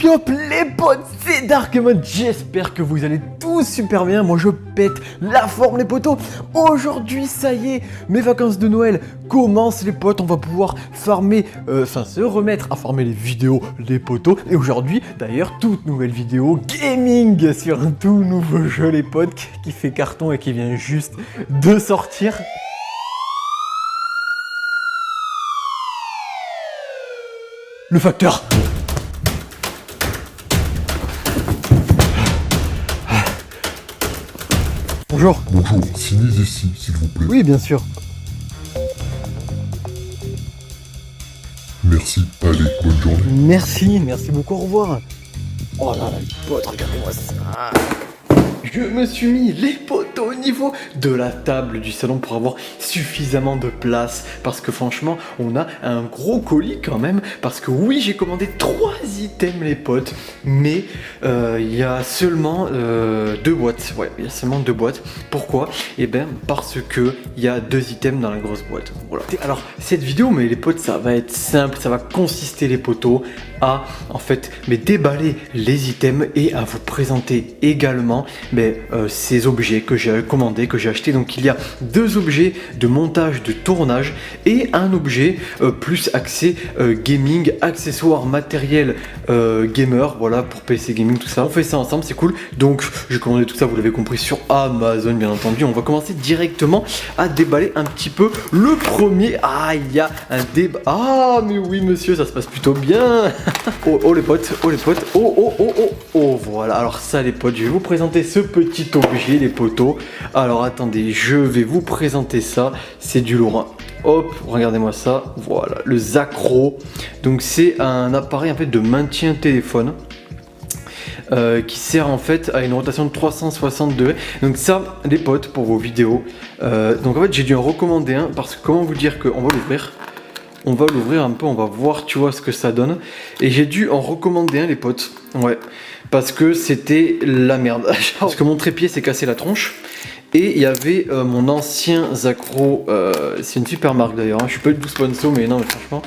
Hop les potes, c'est Darkemon, j'espère que vous allez tous super bien, moi je pète la forme les potos. Aujourd'hui ça y est, mes vacances de Noël commencent les potes, on va pouvoir farmer, se remettre à farmer les vidéos les potos. Et aujourd'hui d'ailleurs, toute nouvelle vidéo gaming sur un tout nouveau jeu les potes qui fait carton et qui vient juste de sortir. Le facteur. Bonjour. Bonjour, signez ici, s'il vous plaît. Oui, bien sûr. Merci, allez, bonne journée. Merci beaucoup, au revoir. Oh là là, les potes, regardez-moi ça. Je me suis mis les poteaux au niveau de la table du salon pour avoir suffisamment de place. Parce que franchement, on a un gros colis quand même. Parce que oui, j'ai commandé 3 items les potes. Mais il y a seulement 2 boîtes. Ouais, il y a seulement 2 boîtes. Pourquoi? Eh bien, parce que il y a 2 items dans la grosse boîte. Voilà. Alors, cette vidéo, mais les potes, ça va être simple. Ça va consister les poteaux à, en fait, déballer les items et à vous présenter également ces objets que j'ai commandés, que j'ai achetés. Donc il y a 2 objets de montage, de tournage et un objet plus axé gaming, accessoires, matériel gamer, voilà, pour PC gaming, tout ça. On fait ça ensemble, c'est cool. Donc j'ai commandé tout ça, vous l'avez compris, sur Amazon bien entendu. On va commencer directement à déballer un petit peu le premier. Ah, il y a un débat. Ah mais oui monsieur, ça se passe plutôt bien. Oh les potes, oh voilà. Alors ça les potes, je vais vous présenter ce petit objet les potos. Alors attendez, je vais vous présenter ça. C'est du lourd, hein. Hop, regardez-moi ça. Voilà, le Zacro. Donc c'est un appareil en fait de maintien téléphone. Qui sert en fait à une rotation de 360 degrés. Donc ça, les potes, pour vos vidéos. Donc en fait, j'ai dû en recommander un parce que comment vous dire qu'on va l'ouvrir. On va l'ouvrir un peu, on va voir, tu vois, ce que ça donne. Et j'ai dû en recommander un, les potes. Ouais, parce que c'était la merde. Parce que mon trépied s'est cassé la tronche. Et il y avait mon ancien Zacro. C'est une super marque d'ailleurs, hein. Je suis pas du tout sponsor, mais non, mais franchement,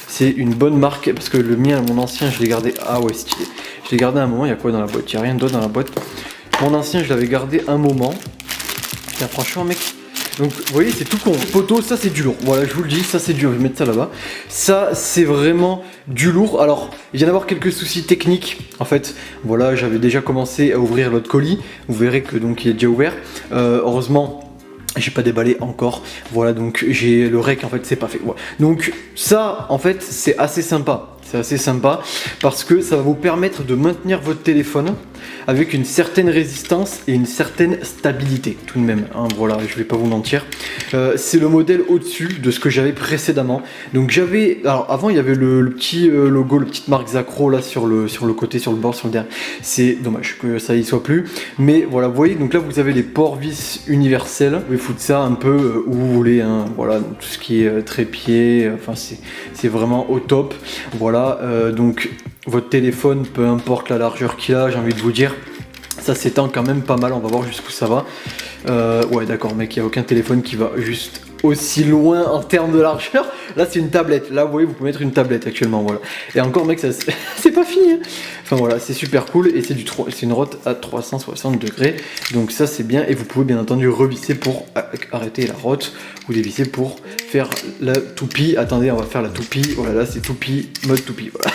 c'est une bonne marque. Parce que le mien, mon ancien, je l'ai gardé. Ah ouais, stylé. Je l'ai gardé un moment. Il y a quoi dans la boîte? Il n'y a rien d'autre dans la boîte. Mon ancien, je l'avais gardé un moment. Tiens, franchement, mec. Donc vous voyez, c'est tout con. Poteau, ça c'est du lourd. Voilà, je vous le dis, ça c'est dur. Je vais mettre ça là-bas. Ça c'est vraiment du lourd. Alors il vient d'avoir quelques soucis techniques. En fait, voilà, j'avais déjà commencé à ouvrir l'autre colis. Vous verrez que donc il est déjà ouvert. Heureusement, j'ai pas déballé encore. Voilà, donc j'ai le rec en fait, c'est pas fait. Voilà. Donc ça en fait, c'est assez sympa. C'est assez sympa parce que ça va vous permettre de maintenir votre téléphone avec une certaine résistance et une certaine stabilité tout de même, hein, voilà, je vais pas vous mentir. C'est le modèle au-dessus de ce que j'avais précédemment. Donc j'avais, alors avant il y avait le petit logo, le petite marque Zacro là sur le côté, sur le bord, sur le derrière. C'est dommage que ça y soit plus. Mais voilà, vous voyez, donc là vous avez les ports vis universels. Vous pouvez foutre ça un peu où vous voulez, hein, voilà, donc tout ce qui est trépied, enfin c'est vraiment au top. Voilà, donc votre téléphone, peu importe la largeur qu'il a, j'ai envie de vous dire, ça s'étend quand même pas mal, on va voir jusqu'où ça va. Ouais d'accord mec, il n'y a aucun téléphone qui va juste aussi loin en termes de largeur. Là c'est une tablette, là vous voyez, vous pouvez mettre une tablette actuellement, voilà. Et encore mec, ça c'est pas fini, hein. Enfin voilà, c'est super cool et c'est une rote à 360 degrés. Donc ça c'est bien, et vous pouvez bien entendu revisser pour arrêter la rote ou dévisser pour faire la toupie. Attendez, on va faire la toupie. Voilà, là c'est toupie, mode toupie, voilà.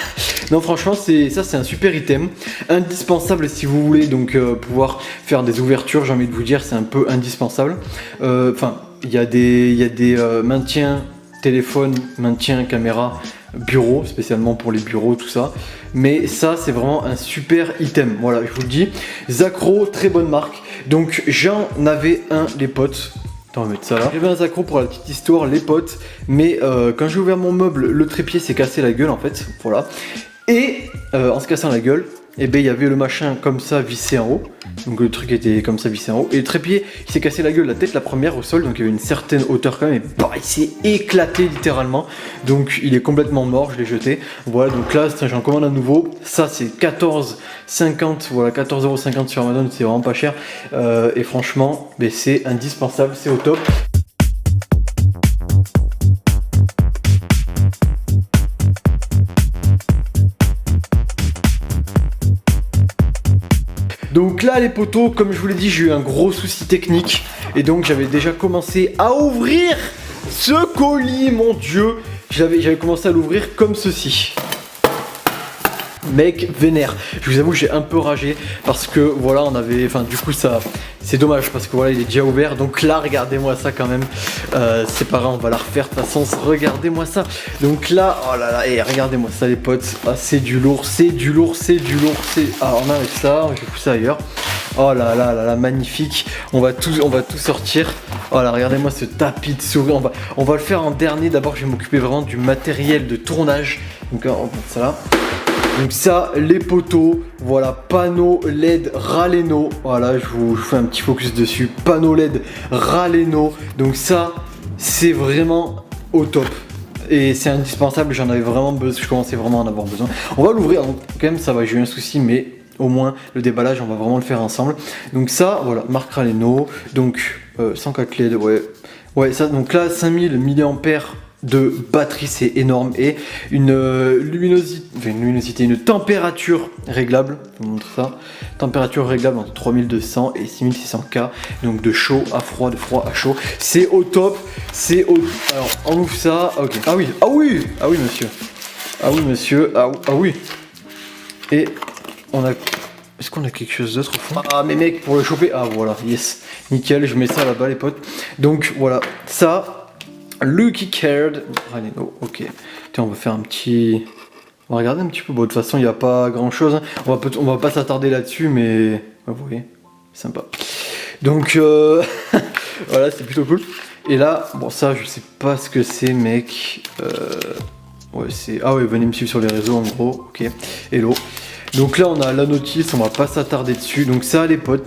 Non franchement, c'est un super item, indispensable si vous voulez donc pouvoir faire des ouvertures, j'ai envie de vous dire, c'est un peu indispensable. Enfin, il y a des maintiens téléphone, maintien caméra, bureau, spécialement pour les bureaux, tout ça. Mais ça, c'est vraiment un super item. Voilà, je vous le dis. Zacro, très bonne marque. Donc, j'en avais un, les potes. Attends, on va mettre ça là. J'avais un Zacro pour la petite histoire, les potes. Mais quand j'ai ouvert mon meuble, le trépied s'est cassé la gueule, en fait. Voilà. Et en se cassant la gueule, et ben il y avait le machin comme ça vissé en haut. Donc le truc était comme ça vissé en haut. Et le trépied, il s'est cassé la gueule, la tête la première au sol. Donc il y avait une certaine hauteur quand même. Et bah, il s'est éclaté littéralement. Donc il est complètement mort, je l'ai jeté. Voilà, donc là j'en commande un nouveau. Ça c'est 14,50. Voilà, 14,50€ sur Amazon, c'est vraiment pas cher. Et franchement, c'est indispensable, c'est au top. Donc là les potos, comme je vous l'ai dit, j'ai eu un gros souci technique. Et donc j'avais déjà commencé à ouvrir ce colis, mon dieu. J'avais commencé à l'ouvrir comme ceci. Mec vénère, je vous avoue j'ai un peu ragé parce que voilà on avait, enfin du coup ça c'est dommage parce que voilà il est déjà ouvert, donc là regardez-moi ça quand même, c'est pas grave on va la refaire de toute façon, regardez-moi ça, donc là oh là là et regardez-moi ça les potes, ah, c'est du lourd, c'est du lourd, c'est du lourd, c'est, ah on arrête ça, je vais pousser ailleurs, oh là là là là magnifique, on va tout sortir, oh là regardez-moi ce tapis de souris, on va le faire en dernier, d'abord je vais m'occuper vraiment du matériel de tournage, donc on va mettre ça là. Donc ça, les poteaux, voilà, panneau LED Raleno, voilà, je vous fais un petit focus dessus, panneau LED Raleno, donc ça, c'est vraiment au top. Et c'est indispensable, j'en avais vraiment besoin, je commençais vraiment à en avoir besoin. On va l'ouvrir, donc quand même ça va, j'ai eu un souci, mais au moins le déballage, on va vraiment le faire ensemble. Donc ça, voilà, marque Raleno, donc 104 LED, ouais, ça, donc là, 5000 mAh de batterie, c'est énorme, et une luminosité, une température réglable, je vous montre ça, température réglable entre 3200 et 6600K, donc de chaud à froid, de froid à chaud, c'est au top, c'est au... Alors, on ouvre ça, ok, ah oui, monsieur, et on a... Est-ce qu'on a quelque chose d'autre au fond? Ah mais mec, pour le choper, ah voilà, yes, nickel, je mets ça là-bas les potes, donc voilà, ça... Lucky Card, Raleno, ok. Tiens, on va faire un petit... On va regarder un petit peu. Bon, de toute façon, il n'y a pas grand-chose. Hein. On va pas s'attarder là-dessus, mais... Vous voyez, sympa. Donc, voilà, c'est plutôt cool. Et là, bon, ça, je sais pas ce que c'est, mec. Ouais, c'est... Ah ouais, venez me suivre sur les réseaux, en gros. Ok, hello. Donc là, on a la notice, on va pas s'attarder dessus. Donc ça, les potes...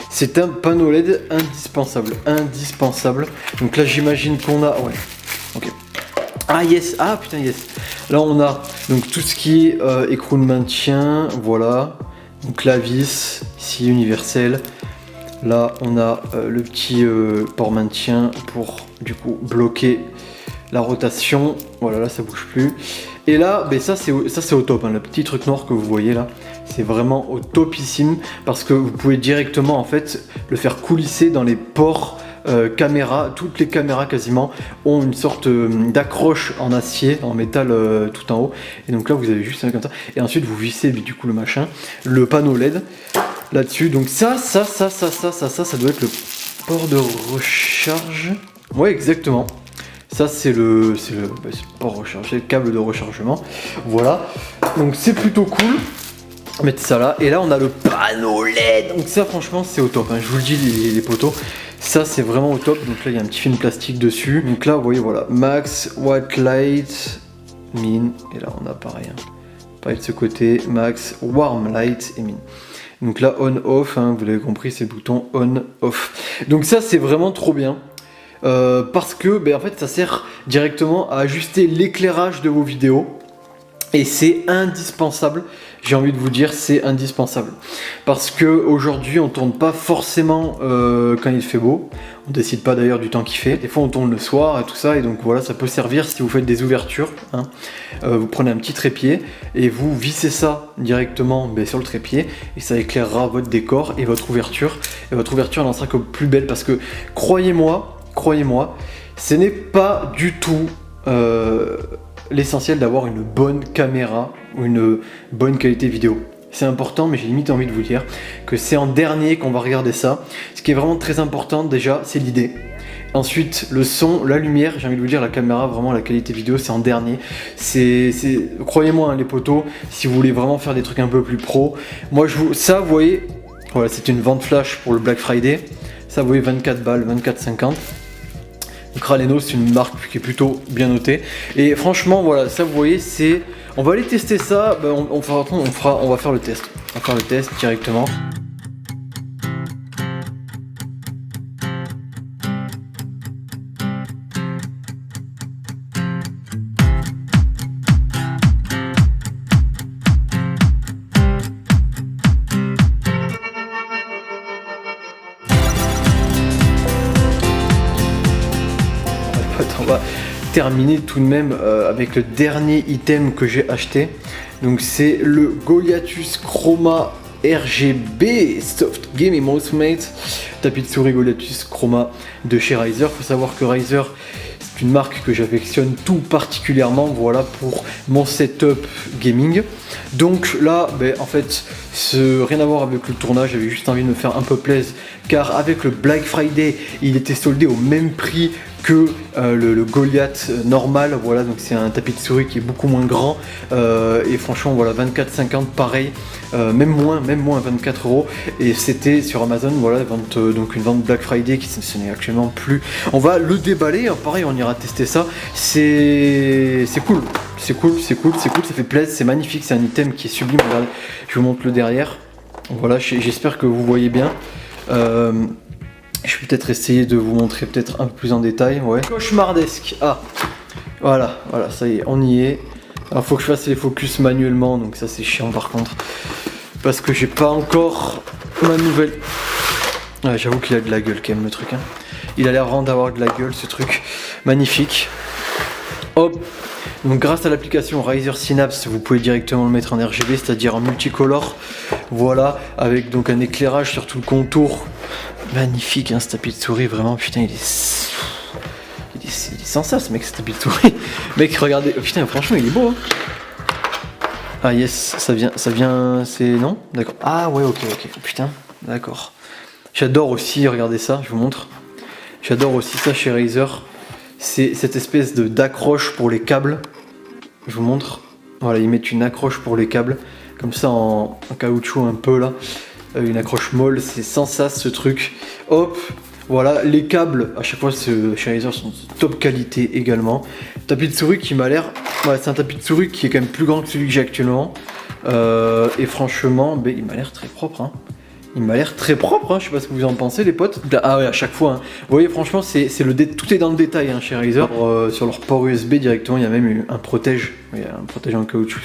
C'est un panneau LED indispensable. Donc là j'imagine qu'on a, ouais, ok. Ah yes, ah putain yes. Là on a donc tout ce qui est écrou de maintien, voilà. Donc la vis, ici universel. Là on a le petit port maintien pour du coup bloquer la rotation. Voilà, là ça bouge plus. Et là, ben ça c'est au top, hein, le petit truc noir que vous voyez là. C'est vraiment au topissime parce que vous pouvez directement en fait le faire coulisser dans les ports caméra. Toutes les caméras quasiment ont une sorte d'accroche en acier, en métal tout en haut. Et donc là vous avez juste un comme ça. Et ensuite vous vissez du coup le machin, le panneau LED là-dessus. Donc ça doit être le port de recharge. Ouais exactement. Ça c'est le port recharge, c'est le câble de rechargement. Voilà. Donc c'est plutôt cool. Mettre ça là, et là on a le panneau LED, donc ça franchement c'est au top, hein. Je vous le dis les poteaux, ça c'est vraiment au top. Donc là il y a un petit film plastique dessus, donc là vous voyez voilà, max, white light, min, et là on a pareil, hein. Pareil de ce côté, max, warm light et min. Donc là on off, hein, vous l'avez compris, c'est le bouton on off. Donc ça c'est vraiment trop bien. Parce que ben, en fait ça sert directement à ajuster l'éclairage de vos vidéos. Et c'est indispensable, j'ai envie de vous dire, c'est indispensable. Parce que aujourd'hui on tourne pas forcément quand il fait beau. On décide pas d'ailleurs du temps qu'il fait. Des fois on tourne le soir et tout ça, et donc voilà, ça peut servir si vous faites des ouvertures. Hein. Vous prenez un petit trépied et vous vissez ça directement sur le trépied, et ça éclairera votre décor et votre ouverture. Et votre ouverture elle en sera que plus belle, parce que croyez-moi, ce n'est pas du tout... l'essentiel d'avoir une bonne caméra ou une bonne qualité vidéo. C'est important, mais j'ai limite envie de vous dire que c'est en dernier qu'on va regarder ça. Ce qui est vraiment très important déjà, c'est l'idée. Ensuite, le son, la lumière, j'ai envie de vous dire, la caméra, vraiment la qualité vidéo, c'est en dernier. Croyez-moi, hein, les potos, si vous voulez vraiment faire des trucs un peu plus pro, moi ça vous voyez, voilà, c'est une vente flash pour le Black Friday. Ça vous voyez 24 balles, 24,50. Donc Raleno c'est une marque qui est plutôt bien notée. Et franchement voilà, ça vous voyez c'est... On va aller tester ça, ben, on va faire le test. On va faire le test directement. On va terminer tout de même avec le dernier item que j'ai acheté. Donc c'est le Goliathus Chroma RGB Soft Game Mouse-Mate, tapis de souris Goliathus Chroma de chez Razer. Faut savoir que Razer, c'est une marque que j'affectionne tout particulièrement, voilà, pour mon setup gaming. Donc là, en fait, rien à voir avec le tournage, j'avais juste envie de me faire un peu plaisir, car avec le Black Friday, il était soldé au même prix que le Goliath normal, voilà, donc c'est un tapis de souris qui est beaucoup moins grand, et franchement voilà, 24,50 pareil, même moins 24 €, et c'était sur Amazon, voilà, donc une vente Black Friday qui ce n'est actuellement plus. On va le déballer, pareil, on ira tester ça, c'est cool, ça fait plaisir, c'est magnifique, c'est un item qui est sublime. Regardez, je vous montre le derrière, voilà, j'espère que vous voyez bien. Je vais peut-être essayer de vous montrer peut-être un peu plus en détail, ouais. Cauchemardesque. Ah, voilà, ça y est, on y est. Alors faut que je fasse les focus manuellement, donc ça c'est chiant par contre. Parce que j'ai pas encore ma nouvelle. Ouais, j'avoue qu'il a de la gueule quand même le truc, hein. Il a l'air vraiment d'avoir de la gueule ce truc. Magnifique. Hop. Donc grâce à l'application Razer Synapse, vous pouvez directement le mettre en RGB, c'est-à-dire en multicolore. Voilà, avec donc un éclairage sur tout le contour. Magnifique, hein, ce tapis de souris, vraiment, putain, il est sans ça, ce mec, ce tapis de souris. Mec, regardez, putain, franchement, il est beau, hein. Ah yes, ça vient, c'est... non? D'accord. Ah ouais, ok, putain, d'accord. J'adore aussi, regardez ça, je vous montre. J'adore aussi ça chez Razer. C'est cette espèce d'accroche pour les câbles. Je vous montre. Voilà, ils mettent une accroche pour les câbles, comme ça en caoutchouc un peu là. Une accroche molle, c'est sans sas ce truc. Hop, voilà, les câbles à chaque fois chez Razer sont de top qualité également. Tapis de souris qui m'a l'air, ouais, c'est un tapis de souris qui est quand même plus grand que celui que j'ai actuellement. Et franchement, il m'a l'air très propre, hein. Il m'a l'air très propre, hein. Je sais pas ce que vous en pensez les potes. Ah ouais, à chaque fois, hein. Vous voyez, franchement, tout est dans le détail, hein, chez Razer. Sur leur port USB directement, il y a même un protège. Il y a un protège en caoutchouc.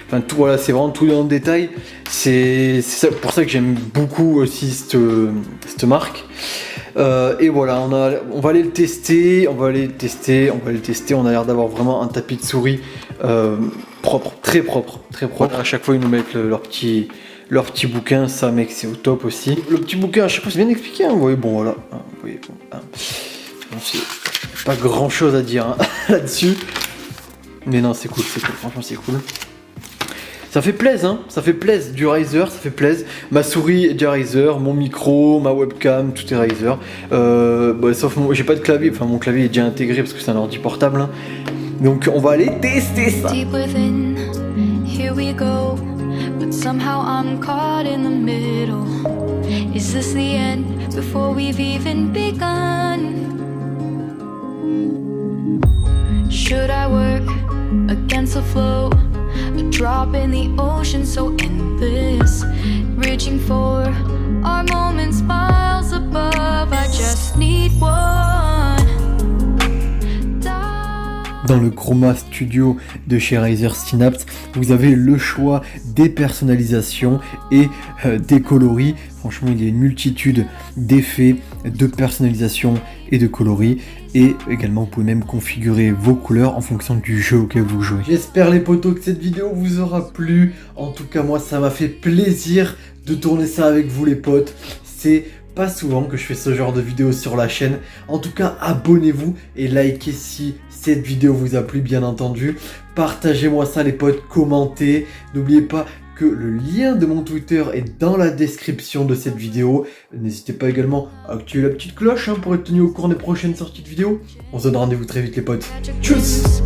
Enfin, tout, voilà, c'est vraiment tout dans le détail. C'est pour ça que j'aime beaucoup aussi cette marque. Et voilà, on va aller le tester. On a l'air d'avoir vraiment un tapis de souris propre, très propre. À chaque fois, ils nous mettent leur petit bouquin, ça mec, c'est au top aussi. Le petit bouquin, à chaque fois, c'est bien expliqué, hein. Vous voyez, bon voilà. Vous voyez, bon, hein. C'est pas grand chose à dire, hein, là-dessus. Mais non, c'est cool, franchement, c'est cool. Ça fait plaisir, hein, ça fait plaisir du Razer, ça fait plaisir. Ma souris est du Razer, mon micro, ma webcam, tout est Razer. Sauf j'ai pas de clavier, enfin mon clavier est déjà intégré parce que c'est un ordi portable, hein. Donc on va aller tester ça. Deep within, here we go. But somehow I'm caught in the middle. Is this the end before we've even begun? Should I work against the flow? A drop in the ocean so endless, reaching for our moments miles above. I just need one. Dans le Chroma Studio de chez Razer Synapse, vous avez le choix des personnalisations et des coloris. Franchement, il y a une multitude d'effets, de personnalisation et de coloris. Et également, vous pouvez même configurer vos couleurs en fonction du jeu auquel vous jouez. J'espère les potos que cette vidéo vous aura plu. En tout cas, moi, ça m'a fait plaisir de tourner ça avec vous les potes. C'est pas souvent que je fais ce genre de vidéo sur la chaîne. En tout cas, abonnez-vous et likez si cette vidéo vous a plu, bien entendu. Partagez-moi ça les potes, commentez. N'oubliez pas que le lien de mon Twitter est dans la description de cette vidéo. N'hésitez pas également à activer la petite cloche, hein, pour être tenu au courant des prochaines sorties de vidéos. On se donne rendez-vous très vite les potes. Tchuss!